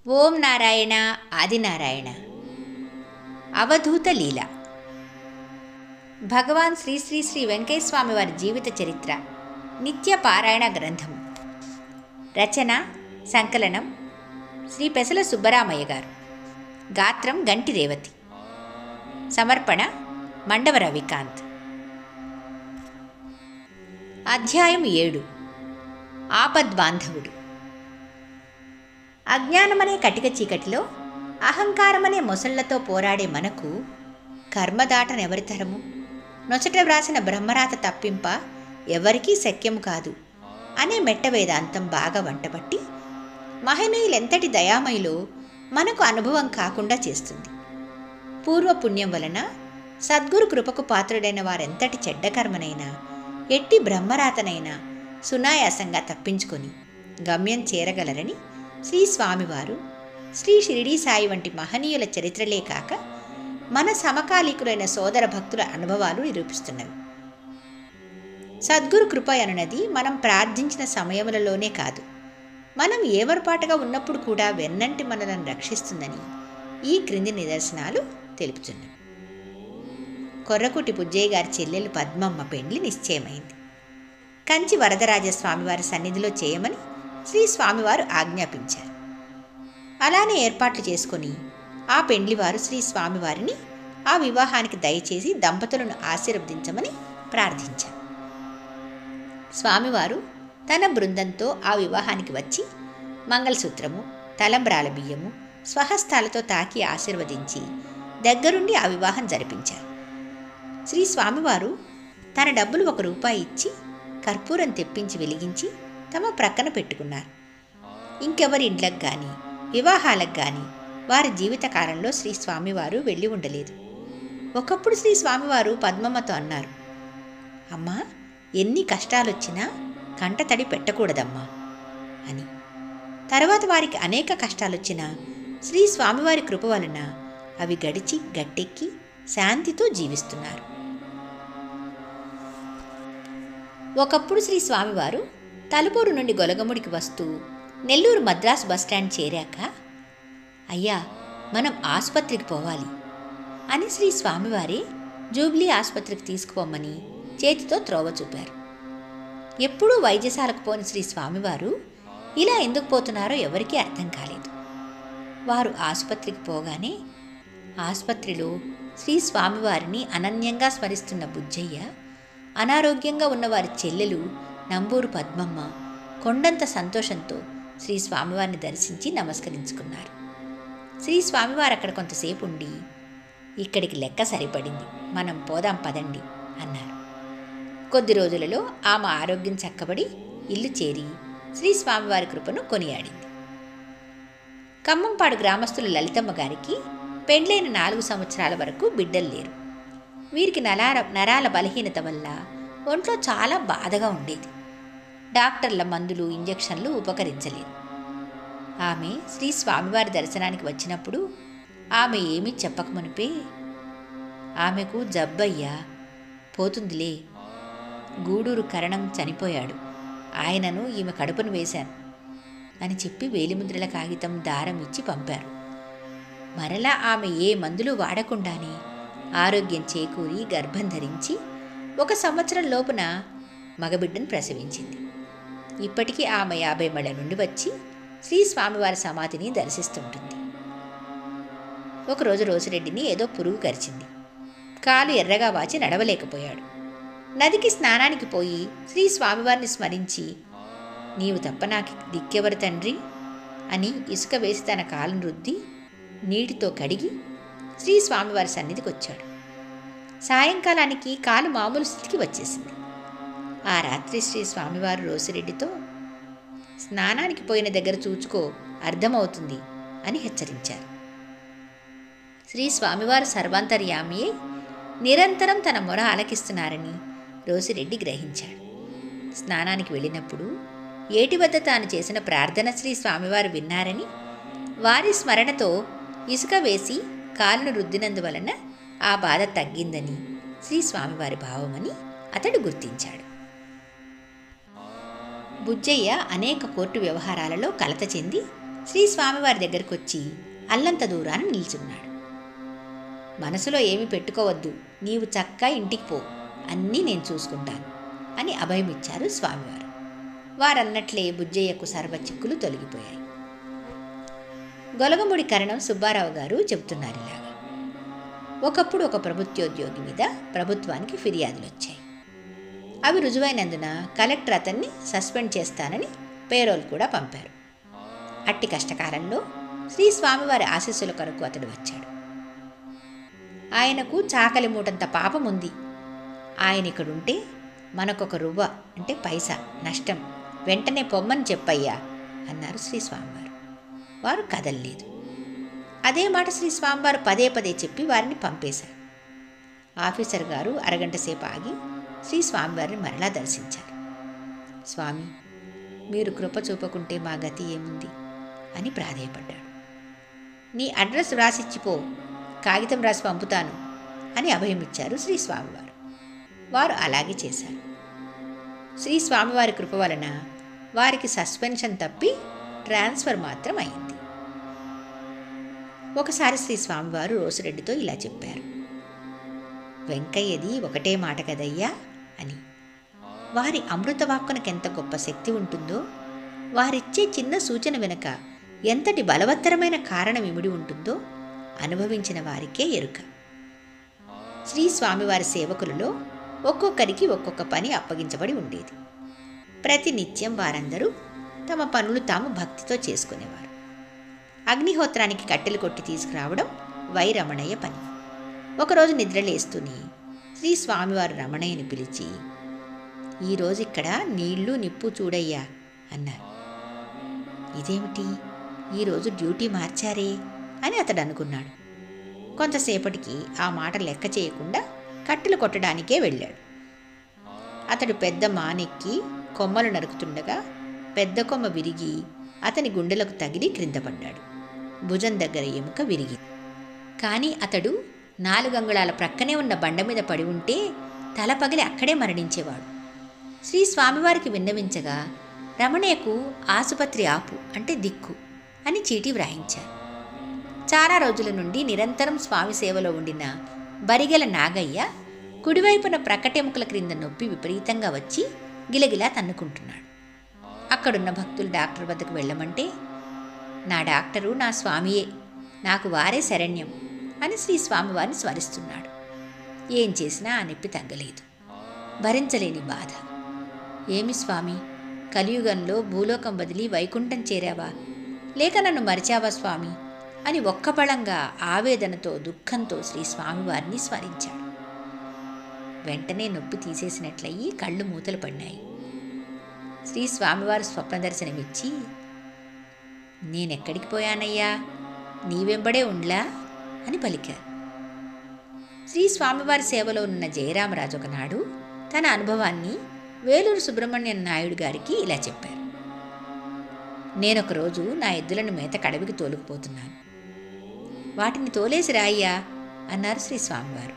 ఓం నారాయణ ఆదినారాయణ. అవధూత లీల. భగవాన్ శ్రీ శ్రీ శ్రీ వెంకయ్య స్వామి వారి జీవిత చరిత్ర నిత్య పారాయణ గ్రంథం. రచన సంకలనం శ్రీ పెసల సుబ్బరామయ్య గారు. గాత్రం గంటి రేవతి. సమర్పణ మండవ రవికాంత్. అధ్యాయం 7. ఆపద్బాంధవుడు. అజ్ఞానమనే కటిక చీకటిలో అహంకారమనే మొసళ్లతో పోరాడే మనకు కర్మదాటనెవరి తరము, నొసట వ్రాసిన బ్రహ్మరాత తప్పింప ఎవరికీ శక్యము కాదు అనే మెట్ట వేదాంతం బాగా వంటబట్టి మహనీయులెంతటి దయామయులో మనకు అనుభవం కాకుండా చేస్తుంది. పూర్వపుణ్యం వలన సద్గురు కృపకు పాత్రుడైన వారెంతటి చెడ్డ కర్మనైనా ఎట్టి బ్రహ్మరాతనైనా సునాయాసంగా తప్పించుకొని గమ్యం చేరగలరని శ్రీ స్వామివారు, శ్రీ షిరిడీ సాయి వంటి మహనీయుల చరిత్రలే కాక మన సమకాలీకులైన సోదర భక్తుల అనుభవాలు నిరూపిస్తున్నవి. సద్గురు కృప అనున్నది మనం ప్రార్థించిన సమయములలోనే కాదు, మనం ఏమరపాటుగా ఉన్నప్పుడు కూడా వెన్నంటి మనలను రక్షిస్తుందని ఈ క్రింది నిదర్శనాలు తెలుపుతున్నవి. కొర్రకుటి బుజ్జయ్య గారి చెల్లెలు పద్మమ్మ పెండ్లి నిశ్చయమైంది. కంచి వరదరాజస్వామివారి సన్నిధిలో చేయమని శ్రీ స్వామివారు ఆజ్ఞాపించారు. అలానే ఏర్పాట్లు చేసుకొని ఆ పెండ్లివారు శ్రీ స్వామివారిని ఆ వివాహానికి దయచేసి దంపతులను ఆశీర్వదించమని ప్రార్థించారు. స్వామివారు తన బృందంతో ఆ వివాహానికి వచ్చి మంగళసూత్రము, తలంబ్రాల బియ్యము స్వహస్తాలతో తాకి ఆశీర్వదించి దగ్గరుండి ఆ వివాహం జరిపించారు. శ్రీ స్వామివారు తన డబ్బులు ₹1 ఇచ్చి కర్పూరం తెప్పించి వెలిగించి తమ ప్రక్కన పెట్టుకున్నారు. ఇంకెవరి ఇండ్లకు కానీ వివాహాలకు కానీ వారి జీవితకాలంలో శ్రీ స్వామివారు వెళ్ళి ఉండలేదు. ఒకప్పుడు శ్రీ స్వామివారు పద్మమ్మతో అన్నారు, అమ్మా, ఎన్ని కష్టాలొచ్చినా కంటతడి పెట్టకూడదమ్మా అని. తర్వాత వారికి అనేక కష్టాలొచ్చినా శ్రీ స్వామివారి కృప వలన అవి గడిచి గట్టెక్కి శాంతితో జీవిస్తున్నారు. ఒకప్పుడు శ్రీ స్వామివారు తలుపూరు నుండి గొలగముడికి వస్తూ నెల్లూరు మద్రాసు బస్టాండ్ చేరాక, అయ్యా, మనం ఆసుపత్రికి పోవాలి అని శ్రీ స్వామివారే జూబ్లీ ఆసుపత్రికి తీసుకుపోమని చేతితో త్రోవ చూపారు. ఎప్పుడూ వైద్యశాలకు పోని శ్రీ స్వామివారు ఇలా ఎందుకు పోతున్నారో ఎవరికీ అర్థం కాలేదు. వారు ఆసుపత్రికి పోగానే ఆసుపత్రిలో శ్రీ స్వామివారిని అనన్యంగా స్మరిస్తున్న బుజ్జయ్య, అనారోగ్యంగా ఉన్న వారి చెల్లెలు నంబూరు పద్మమ్మ కొండంత సంతోషంతో శ్రీ స్వామివారిని దర్శించి నమస్కరించుకున్నారు. శ్రీ స్వామివారు అక్కడ కొంతసేపు ఉండి, ఇక్కడికి లెక్క సరిపడింది, మనం పోదాం పదండి అన్నారు. కొద్ది రోజులలో ఆమె ఆరోగ్యం చక్కబడి ఇల్లు చేరి శ్రీ స్వామివారి కృపను కొనియాడింది. ఖమ్మంపాడు గ్రామస్తులు లలితమ్మ గారికి పెండ్లైన 4 సంవత్సరాల వరకు బిడ్డలు లేరు. వీరికి నరాల బలహీనత వల్ల ఒంట్లో చాలా బాధగా ఉండేది. డాక్టర్ల మందులు, ఇంజెక్షన్లు ఉపకరించలేదు. ఆమె శ్రీ స్వామివారి దర్శనానికి వచ్చినప్పుడు ఆమె ఏమీ చెప్పకమునిపే, ఆమెకు జబ్బయ్యా, పోతుందిలే, గూడూరు కరణం చనిపోయాడు, ఆయనను ఈమె కడుపును వేశాను అని చెప్పి వేలిముద్రల కాగితం దారం ఇచ్చి పంపారు. మరలా ఆమె ఏ మందులు వాడకుండానే ఆరోగ్యం చేకూరి గర్భం ధరించి 1 సంవత్సరం లోపున మగబిడ్డను ప్రసవించింది. ఇప్పటికీ ఆమె 50 మళ్ళ నుండి వచ్చి శ్రీ స్వామివారి సమాధిని దర్శిస్తుంటుంది. ఒకరోజు రోసిరెడ్డిని ఏదో పురుగు కరిచింది. కాలు ఎర్రగా వాచి నడవలేకపోయాడు. నదికి స్నానానికి పోయి శ్రీ స్వామివారిని స్మరించి, నీవు తప్ప నాకు దిక్కెవరు తండ్రి అని ఇసుక వేసి తన కాలును రుద్ది నీటితో కడిగి శ్రీ స్వామివారి సన్నిధికి వచ్చాడు. సాయంకాలానికి కాలు మామూలు స్థితికి వచ్చేసింది. ఆ రాత్రి శ్రీ స్వామివారు రోసిరెడ్డితో, స్నానానికి పోయిన దగ్గర చూచుకో, అర్థమవుతుంది అని హెచ్చరించారు. శ్రీ స్వామివారు సర్వాంతర్యామియే నిరంతరం తన మొర ఆలకిస్తున్నారని రోసిరెడ్డి గ్రహించాడు. స్నానానికి వెళ్ళినప్పుడు ఏటి వద్ద తాను చేసిన ప్రార్థన శ్రీ స్వామివారు విన్నారని, వారి స్మరణతో ఇసుక వేసి కాలును రుద్దినందువలన ఆ బాధ తగ్గిందని శ్రీ స్వామివారి భావమని అతడు గుర్తించాడు. బుజ్జయ్య అనేక కోర్టు వ్యవహారాలలో కలత చెంది శ్రీ స్వామివారి దగ్గరకు వచ్చి అల్లంత దూరాన్ని నిల్చున్నాడు. మనసులో ఏమి పెట్టుకోవద్దు, నీవు చక్కా ఇంటికి పో, అన్నీ నేను చూసుకుంటాను అని అభయమిచ్చారు స్వామివారు. వారన్నట్లే బుజ్జయ్యకు సర్వ చిక్కులు తొలగిపోయాయి. గొలగముడి కరణం సుబ్బారావు గారు చెబుతున్నారు ఇలాగా. ఒకప్పుడు ఒక ప్రభుత్వోద్యోగి మీద ప్రభుత్వానికి ఫిర్యాదులు వచ్చాయి. అవి రుజువైనందున కలెక్టర్ అతన్ని సస్పెండ్ చేస్తానని పేరోల్ కూడా పంపారు. అట్టి కష్టకాలంలో శ్రీ స్వామివారి ఆశీస్సుల కొరకు అతడు వచ్చాడు. ఆయనకు చాకలి మూటంత పాపం ఉంది. ఆయన ఇక్కడుంటే మనకొక రువ్వ అంటే పైసా నష్టం, వెంటనే పొమ్మని చెప్పయ్యా అన్నారు శ్రీ స్వామివారు. వారు కదల్లేదు. అదే మాట శ్రీ స్వామివారు పదే పదే చెప్పి వారిని పంపేశారు. ఆఫీసర్ గారు అరగంట సేపు ఆగి శ్రీ స్వామివారిని మరలా దర్శించారు. స్వామి, మీరు కృప చూపకుంటే మా గతి ఏముంది అని ప్రాధేయపడ్డాడు. నీ అడ్రస్ రాసిచ్చిపో, కాగితం రాసి పంపుతాను అని అభయమిచ్చారు శ్రీ స్వామివారు. వారు అలాగే చేశారు. శ్రీ స్వామివారి కృప వలన వారికి సస్పెన్షన్ తప్పి ట్రాన్స్ఫర్ మాత్రం అయింది. ఒకసారి శ్రీ స్వామివారు రోసిరెడ్డితో ఇలా చెప్పారు. వెంకయ్యది ఒకటే మాట కదయ్యా అని. వారి అమృతవాక్కునకెంత గొప్ప శక్తి ఉంటుందో, వారిచ్చే చిన్న సూచన వెనుక ఎంతటి బలవత్తరమైన కారణం ఇమిడి ఉంటుందో అనుభవించిన వారికే ఎరుక. శ్రీ స్వామివారి సేవకులలో ఒక్కొక్కరికి ఒక్కొక్క పని అప్పగించబడి ఉండేది. ప్రతినిత్యం వారందరూ తమ పనులు తాము భక్తితో చేసుకునేవారు. అగ్నిహోత్రానికి కట్టెలు కొట్టి తీసుకురావడం వై రమణయ్య పని. ఒకరోజు నిద్రలేస్తూనే శ్రీ స్వామివారు రమణయ్యని పిలిచి, ఈరోజు ఇక్కడ నీళ్లు నిప్పు చూడయ్యా అన్నారు. ఇదేమిటి, ఈరోజు డ్యూటీ మార్చారే అని అతడు అనుకున్నాడు. కొంతసేపటికి ఆ మాట లెక్క చేయకుండా కట్టెలు కొట్టడానికే వెళ్ళాడు. అతడు పెద్ద మానెక్కి కొమ్మలు నరుకుతుండగా పెద్ద కొమ్మ విరిగి అతని గుండెలకు తగిలి క్రింద పడ్డాడు. భుజం దగ్గర ఎముక విరిగి. కానీ అతడు 4 అంగుళాల ప్రక్కనే ఉన్న బండ మీద పడి ఉంటే తల పగిలి అక్కడే మరణించేవాడు. శ్రీ స్వామివారికి విన్నవించగా రమణయ్యకు ఆసుపత్రి ఆపు అంటే దిక్కు అని చీటీ వ్రాయించారు. చాలా రోజుల నుండి నిరంతరం స్వామి సేవలో ఉండిన బరిగెల నాగయ్య కుడివైపున ప్రక్కటెముకల క్రింద నొప్పి విపరీతంగా వచ్చి గిలగిలా తన్నుకుంటున్నాడు. అక్కడున్న భక్తులు డాక్టర్ వద్దకు వెళ్ళమంటే, నా డాక్టరు నా స్వామియే, నాకు వారే శరణ్యం అని శ్రీ స్వామివారిని స్మరిస్తున్నాడు. ఏం చేసినా ఆ నొప్పి తగ్గలేదు. భరించలేని బాధ. ఏమి స్వామి, కలియుగంలో భూలోకం వదిలి వైకుంఠం చేరావా, లేక నన్ను మరిచావా స్వామి అని ఒక్కపళంగా ఆవేదనతో దుఃఖంతో శ్రీ స్వామివారిని స్మరించాడు. వెంటనే నొప్పి తీసేసినట్లయి కళ్ళు మూతలు పడినాయి. శ్రీ స్వామివారు స్వప్న దర్శనమిచ్చి, నేనెక్కడికి పోయానయ్యా, నీవెంబడే ఉండ్లా అని పలికారు. శ్రీ స్వామివారి సేవలో ఉన్న జయరామరాజు ఒకనాడు తన అనుభవాన్ని వేలూరు సుబ్రహ్మణ్యం నాయుడు గారికి ఇలా చెప్పారు. నేనొకరోజు నా ఎద్దులను మేత కడవికి తోలుకుపోతున్నాను. వాటిని తోలేసి రాయ్యా అన్నారు శ్రీ స్వామివారు.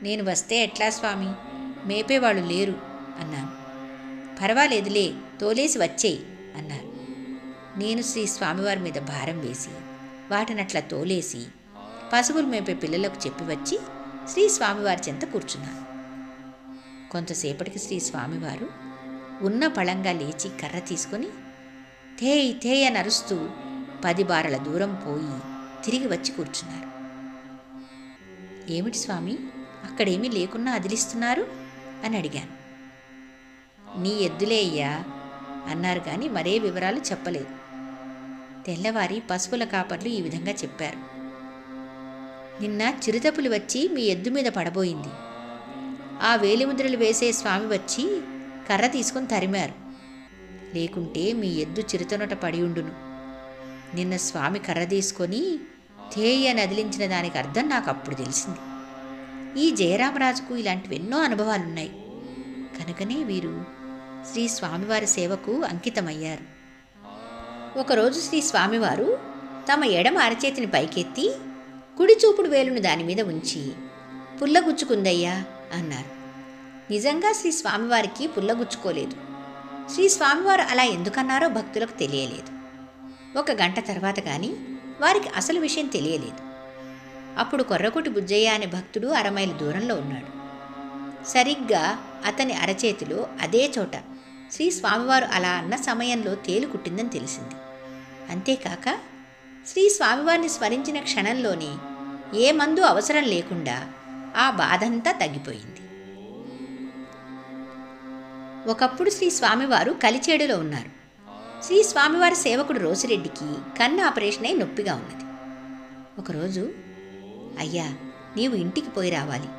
నేను వస్తే ఎట్లా స్వామి, మేపేవాళ్ళు లేరు అన్నాను. పర్వాలేదులే, తోలేసి వచ్చేయి అన్నారు. నేను శ్రీ స్వామివారి మీద భారం వేసి వాటినట్లా తోలేసి పశువులు మేపే పిల్లలకు చెప్పి వచ్చి శ్రీ స్వామివారి చెంత కూర్చున్నాను. కొంతసేపటికి శ్రీ స్వామివారు ఉన్న పళంగా లేచి కర్ర తీసుకొని థేయ్ థేయ్ అని అరుస్తూ 10 బారల దూరం పోయి తిరిగి వచ్చి కూర్చున్నారు. ఏమిటి స్వామి, అక్కడేమీ లేకున్నా అదిలిస్తున్నారు అని అడిగాను. నీ ఎద్దులే అయ్యా అన్నారు కానీ మరే వివరాలు చెప్పలేదు. తెల్లవారి పశువుల కాపర్లు ఈ విధంగా చెప్పారు. నిన్న చిరుతపులి వచ్చి మీ ఎద్దు మీద పడబోయింది. ఆ వేలిముద్రలు వేసే స్వామి వచ్చి కర్ర తీసుకుని తరిమారు. లేకుంటే మీ ఎద్దు చిరుతనొట పడి ఉండును. నిన్న స్వామి కర్ర తీసుకొని థేయ నదిలించిన దానికి అర్థం నాకు అప్పుడు తెలిసింది. ఈ జయరామరాజుకు ఇలాంటివెన్నో అనుభవాలున్నాయి. కనుకనే వీరు శ్రీ స్వామివారి సేవకు అంకితమయ్యారు. ఒకరోజు శ్రీ స్వామివారు తమ ఎడమ అరచేతిని పైకెత్తి కుడి చూపుడు వేలును దానిమీద ఉంచి పుల్లగుచ్చుకుందయ్యా అన్నారు. నిజంగా శ్రీ స్వామివారికి పుల్లగుచ్చుకోలేదు. శ్రీ స్వామివారు అలా ఎందుకన్నారో భక్తులకు తెలియలేదు. 1 గంట తర్వాత కానీ వారికి అసలు విషయం తెలియలేదు. అప్పుడు కొర్రకోటి బుజ్జయ్య అనే భక్తుడు 1/2 మైలు దూరంలో ఉన్నాడు. సరిగ్గా అతని అరచేతిలో అదే చోట శ్రీ స్వామివారు అలా అన్న సమయంలో తేలు కుట్టిందని తెలిసింది. అంతేకాక శ్రీ స్వామివారిని స్మరించిన క్షణంలోనే ఏ మందు అవసరం లేకుండా ఆ బాధంతా తగ్గిపోయింది. ఒకప్పుడు శ్రీ స్వామివారు కలిచేడులో ఉన్నారు. శ్రీ స్వామివారి సేవకుడు రోసిరెడ్డికి కన్ను ఆపరేషన్ అయి నొప్పిగా ఉన్నది. ఒకరోజు, అయ్యా, నీవు ఇంటికి పోయి రావాలి.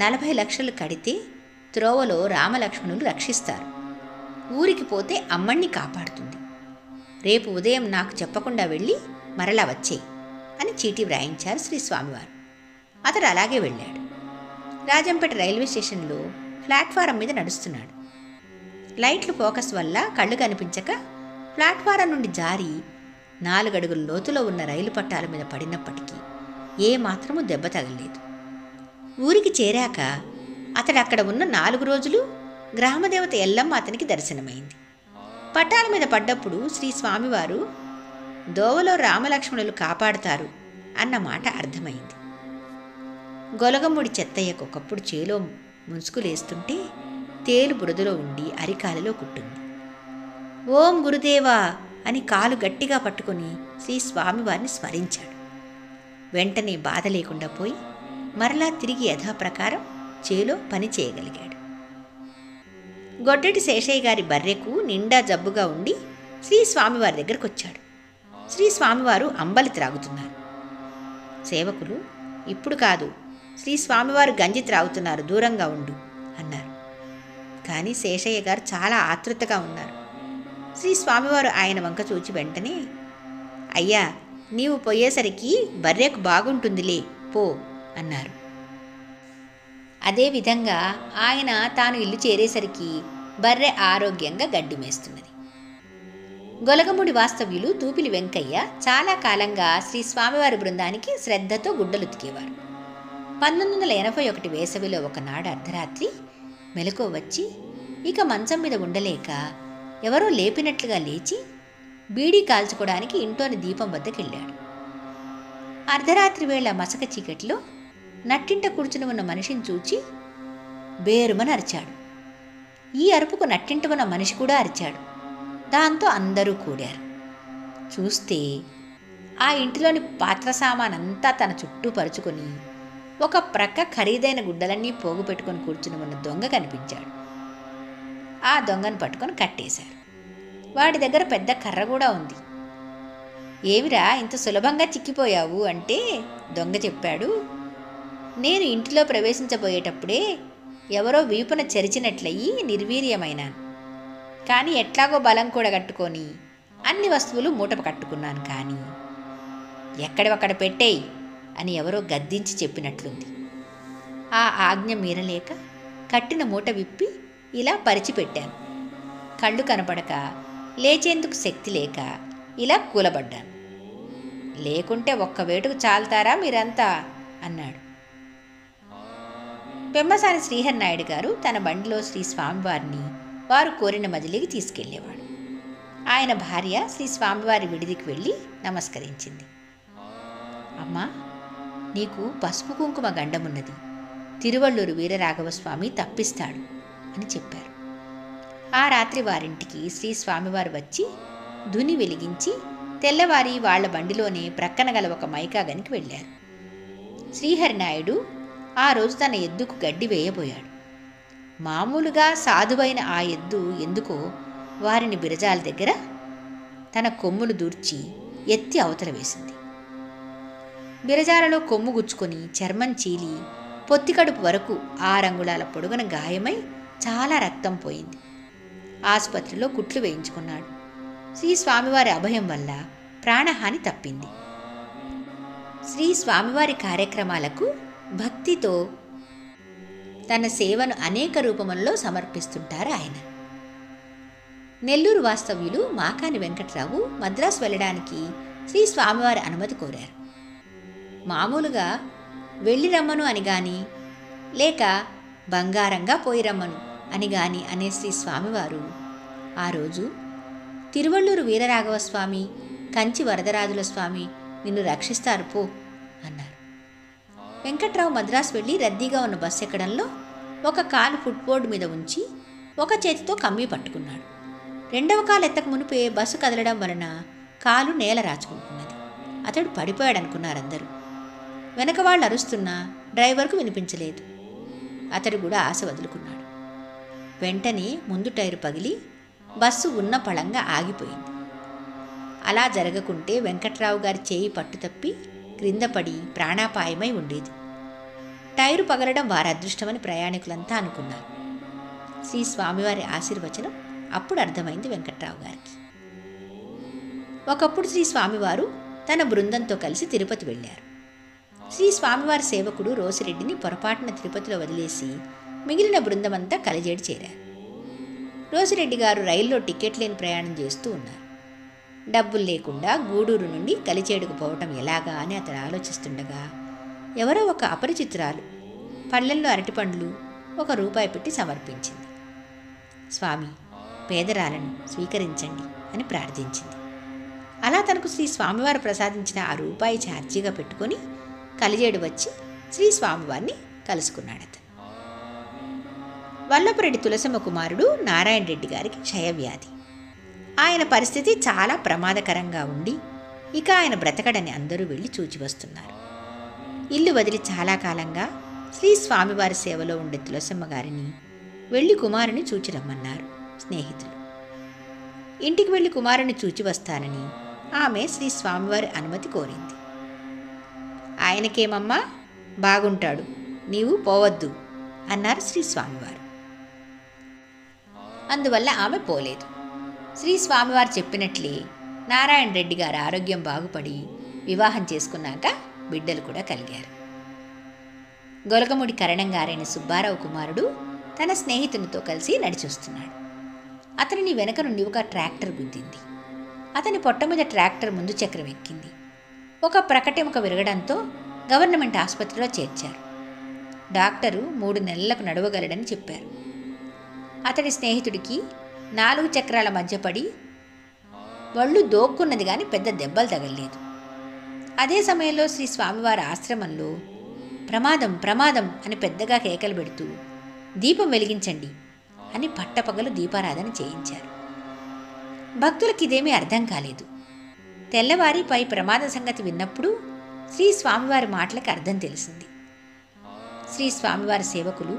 40 లక్షలు కడితే త్రోవలో రామలక్ష్మణులు రక్షిస్తారు. ఊరికి పోతే అమ్మణ్ణి కాపాడుతుంది. రేపు ఉదయం నాకు చెప్పకుండా వెళ్ళి మరలా వచ్చేయి అని చీటీ వ్రాయించారు శ్రీ స్వామివారు. అతడు అలాగే వెళ్ళాడు. రాజంపేట రైల్వే స్టేషన్లో ప్లాట్ఫారం మీద నడుస్తున్నాడు. లైట్లు ఫోకస్ వల్ల కళ్ళు కనిపించక ప్లాట్ఫారం నుండి జారి 4 అడుగుల లోతులో ఉన్న రైలు పట్టాల మీద పడినప్పటికీ ఏ మాత్రమూ దెబ్బ తగలేదు. ఊరికి చేరాక అతడు అక్కడ ఉన్న 4 రోజులు గ్రామదేవత ఎల్లమ్మ అతనికి దర్శనమైంది. పట్టాల మీద పడ్డప్పుడు శ్రీ స్వామివారు దోవలో రామలక్ష్మణులు కాపాడుతారు అన్న మాట అర్థమైంది. గొలగముడి చెత్తయ్యకు ఒకప్పుడు చేలో ముసుగులేస్తుంటే తేలు బురదలో ఉండి అరికాలలో కుట్టింది. ఓం గురుదేవా అని కాలు గట్టిగా పట్టుకొని శ్రీ స్వామివారిని స్మరించాడు. వెంటనే బాధ లేకుండా పోయి మరలా తిరిగి యథాప్రకారం చేలో పని చేయగలిగాడు. గొడ్డటి శేషయ్య గారి బర్రెకు నిండా జబ్బుగా ఉండి శ్రీ స్వామివారి దగ్గరకు వచ్చాడు. శ్రీ స్వామివారు అంబలి త్రాగుతున్నారు. సేవకులు, ఇప్పుడు కాదు, శ్రీ స్వామివారు గంజి త్రాగుతున్నారు, దూరంగా ఉండు అన్నారు. కానీ శేషయ్య గారు చాలా ఆతృతగా ఉన్నారు. శ్రీ స్వామివారు ఆయన వంక చూచి వెంటనే, అయ్యా, నీవు పోయేసరికి బర్రెకు బాగుంటుందిలే, పో అన్నారు. అదేవిధంగా ఆయన తాను ఇల్లు చేరేసరికి బర్రె ఆరోగ్యంగా గడ్డి మేస్తున్నది. గొలగముడి వాస్తవ్యులు తూపిలి వెంకయ్య చాలా కాలంగా శ్రీ స్వామివారి బృందానికి శ్రద్ధతో గుడ్డలుతికేవారు. 1981 వేసవిలో ఒకనాడు అర్ధరాత్రి మెలకువ వచ్చి ఇక మంచం మీద ఉండలేక ఎవరో లేపినట్లుగా లేచి బీడీ కాల్చుకోవడానికి ఇంట్లోని దీపం వద్దకెళ్ళాడు. అర్ధరాత్రి వేళ మసక చీకట్లో నట్టింట కూర్చుని ఉన్న మనిషిని చూచి బేరుమని అరిచాడు. ఈ అరుపుకు నట్టింట ఉన్న మనిషి కూడా అరిచాడు. దాంతో అందరూ కూడారు. చూస్తే ఆ ఇంటిలోని పాత్ర సామానంతా తన చుట్టూ పరుచుకొని ఒక ప్రక్క ఖరీదైన గుడ్డలన్నీ పోగు పెట్టుకొని కూర్చుని ఉన్న దొంగ కనిపించాడు. ఆ దొంగను పట్టుకొని కట్టేశారు. వాడి దగ్గర పెద్ద కర్ర కూడా ఉంది. ఏమిరా ఇంత సులభంగా చిక్కిపోయావు అంటే దొంగ చెప్పాడు, నేను ఇంటిలో ప్రవేశించబోయేటప్పుడే ఎవరో వీపున చెరిచినట్లయి నిర్వీర్యమైనాను. కానీ ఎట్లాగో బలం కూడా కట్టుకొని అన్ని వస్తువులు మూట కట్టుకున్నాను. కానీ ఎక్కడొక్కడ పెట్టేయి అని ఎవరో గద్దించి చెప్పినట్లుంది. ఆ ఆజ్ఞ మీరలేక కట్టిన మూట విప్పి ఇలా పరిచిపెట్టాను. కళ్ళు కనపడక లేచేందుకు శక్తి లేక ఇలా కూలబడ్డాను. లేకుంటే ఒక్క వేటుకు చాలుతారా మీరంతా అన్నాడు. పెమ్మసాని శ్రీహరినాయుడు గారు తన బండిలో శ్రీ స్వామివారిని వారు కోరిన మజిలీకి తీసుకెళ్లేవాడు. ఆయన భార్య శ్రీ స్వామివారి విడిదికి వెళ్ళి నమస్కరించింది. అమ్మా, నీకు పసుపు కుంకుమ గండమున్నది, తిరువళ్ళూరు వీరరాఘవస్వామి తప్పిస్తాడు అని చెప్పారు. ఆ రాత్రి వారింటికి శ్రీ స్వామివారు వచ్చి ధుని వెలిగించి తెల్లవారి వాళ్ల బండిలోనే ప్రక్కన గల ఒక మైకాగనికి వెళ్ళారు. శ్రీహరినాయుడు ఆ రోజు తన ఎద్దుకు గడ్డి వేయబోయాడు. మామూలుగా సాధువైన ఆ ఎద్దు ఎందుకో వారిని బిరజాల దగ్గర తన కొమ్ములు దూర్చి ఎత్తి అవతల వేసింది. బిరజాలలో కొమ్ము గుచ్చుకొని చర్మం చీలి పొత్తికడుపు వరకు 6 అంగుళాల పొడుగున గాయమై చాలా రక్తం పోయింది. ఆసుపత్రిలో కుట్లు వేయించుకున్నాడు. శ్రీ స్వామివారి అభయం వల్ల ప్రాణహాని తప్పింది. శ్రీ స్వామివారి కార్యక్రమాలకు భక్తితో తన సేవను అనేక రూపములలో సమర్పిస్తుంటారు ఆయన. నెల్లూరు వాస్తవ్యులు మాకాని వెంకట్రావు మద్రాసు వెళ్ళడానికి శ్రీ స్వామివారి అనుమతి కోరారు. మామూలుగా వెళ్ళి రమ్మను అని గాని లేక బంగారంగా పోయి రమ్మను అని గాని అనే శ్రీ స్వామివారు ఆ రోజు తిరువళ్ళూరు వీరరాఘవస్వామి, కంచి వరదరాజుల స్వామి నిన్ను రక్షిస్తారు పో అన్నారు. వెంకట్రావు మద్రాసు వెళ్ళి రద్దీగా ఉన్న బస్సు ఎక్కడంలో ఒక కాలు ఫుట్బోర్డు మీద ఉంచి ఒక చేతితో కమ్మీ పట్టుకున్నాడు. రెండవ కాలు ఎత్తక మునిపే బస్సు కదలడం వలన కాలు నేల రాచుకుంటున్నది. అతడు పడిపోయాడనుకున్నారందరూ. వెనక వాళ్ళు అరుస్తున్నా డ్రైవర్కు వినిపించలేదు. అతడు కూడా ఆశ వదులుకున్నాడు. వెంటనే ముందు టైరు పగిలి బస్సు ఉన్న పళంగా ఆగిపోయింది. అలా జరగకుంటే వెంకట్రావు గారి చేయి పట్టుతప్పి క్రింద పడి ప్రాణాపాయమై ఉండేది. టైరు పగలడం వారి అదృష్టమని ప్రయాణికులంతా అనుకున్నారు. శ్రీ స్వామివారి ఆశీర్వచనం అప్పుడు అర్థమైంది వెంకట్రావు గారికి. ఒకప్పుడు శ్రీ స్వామివారు తన బృందంతో కలిసి తిరుపతి వెళ్ళారు. శ్రీ స్వామివారి సేవకుడు రోసిరెడ్డిని పొరపాటున తిరుపతిలో వదిలేసి మిగిలిన బృందమంతా కలిజేడి చేరారు. రోసిరెడ్డి గారు రైల్లో టికెట్ లేని ప్రయాణం చేస్తూ ఉన్నారు. డబ్బులు లేకుండా గూడూరు నుండి కలిచేడుకు పోవటం ఎలాగా అని అతడు ఆలోచిస్తుండగా ఎవరో ఒక అపరిచితురాలు పళ్ళెల్లో అరటిపండ్లు ₹1 పెట్టి సమర్పించింది. స్వామి, పేదరాలను స్వీకరించండి అని ప్రార్థించింది. అలా తనకు శ్రీ స్వామివారు ప్రసాదించిన ₹1 ఛార్జీగా పెట్టుకొని కలిజేడు వచ్చి శ్రీ స్వామివారిని కలుసుకున్నాడు. అతను వల్లపురెడ్డి తులసమ్మ కుమారుడు నారాయణ రెడ్డి గారికి క్షయవ్యాధి. ఆయన పరిస్థితి చాలా ప్రమాదకరంగా ఉండి ఇక ఆయన బ్రతకడని అందరూ వెళ్ళి చూచి వస్తున్నారు. ఇల్లు వదిలి చాలా కాలంగా శ్రీ స్వామివారి సేవలో ఉండే తులసమ్మ గారిని వెళ్ళి కుమారుని చూచి రమ్మన్నారు స్నేహితులు. ఇంటికి వెళ్ళి కుమారుని చూచి వస్తానని ఆమె శ్రీ స్వామివారి అనుమతి కోరింది. ఆయనకేమమ్మా, బాగుంటాడు, నీవు పోవద్దు అన్నారు శ్రీ స్వామివారు. అందువల్ల ఆమె పోలేదు. శ్రీ స్వామివారు చెప్పినట్లే నారాయణ రెడ్డి గారి ఆరోగ్యం బాగుపడి వివాహం చేసుకున్నాక బిడ్డలు కూడా కలిగారు. గొలగముడి కరణంగారైన సుబ్బారావు కుమారుడు తన స్నేహితునితో కలిసి నడిచొస్తున్నాడు. అతనిని వెనక నుండి ఒక ట్రాక్టర్ గుద్దింది. అతని పొట్ట మీద ట్రాక్టర్ ముందు చక్రం ఎక్కింది. ఒక ప్రకటెముక విరగడంతో గవర్నమెంట్ ఆసుపత్రిలో చేర్చారు. డాక్టరు 3 నెలలకు నడవగలడని చెప్పారు. అతడి స్నేహితుడికి 4 చక్రాల మధ్య పడి ఒళ్ళు దోక్కున్నది కానీ పెద్ద దెబ్బలు తగలలేదు. అదే సమయంలో శ్రీ స్వామివారి ఆశ్రమంలో ప్రమాదం ప్రమాదం అని పెద్దగా కేకలు పెడుతూ దీపం వెలిగించండి అని పట్టపగలు దీపారాధన చేయించారు. భక్తులకు ఇదేమీ అర్థం కాలేదు. తెల్లవారి పై ప్రమాద సంగతి విన్నప్పుడు శ్రీ స్వామివారి మాటలకు అర్థం తెలిసింది. శ్రీ స్వామివారి సేవకులు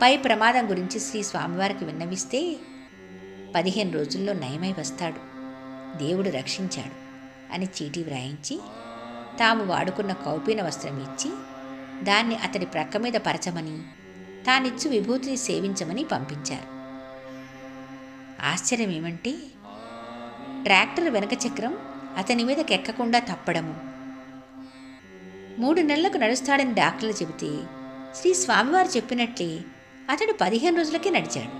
పై ప్రమాదం గురించి శ్రీ స్వామివారికి విన్నవిస్తే 15 రోజుల్లో నయమై వస్తాడు, దేవుడు రక్షించాడు అని చీటీ వ్రాయించి తాము వాడుకున్న కౌపీన వస్త్రం ఇచ్చి దాన్ని అతడి ప్రక్క మీద పరచమని తానిచ్చు విభూతిని సేవించమని పంపించారు. ఆశ్చర్యం ఏమంటే ట్రాక్టర్ వెనక చక్రం అతని మీదకెక్కకుండా తప్పడము. 3 నెలలకు నడుస్తాడని డాక్టర్లు చెబితే శ్రీ స్వామివారు చెప్పినట్లే అతడు 15 రోజులకే నడిచాడు.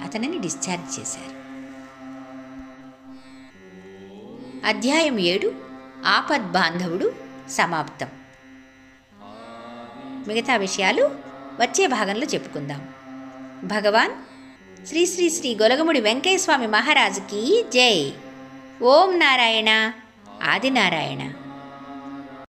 అతనిని డిశ్చార్జ్ చేశారు. అధ్యాయం 7 ఆపద్బాంధవుడు సమాప్తం. మిగతా విషయాలు వచ్చే భాగంలో చెప్పుకుందాం. భగవాన్ శ్రీ శ్రీ శ్రీ గొలగముడి వెంకయ్య స్వామి మహారాజుకి జై. ఓం నారాయణ ఆదినారాయణ.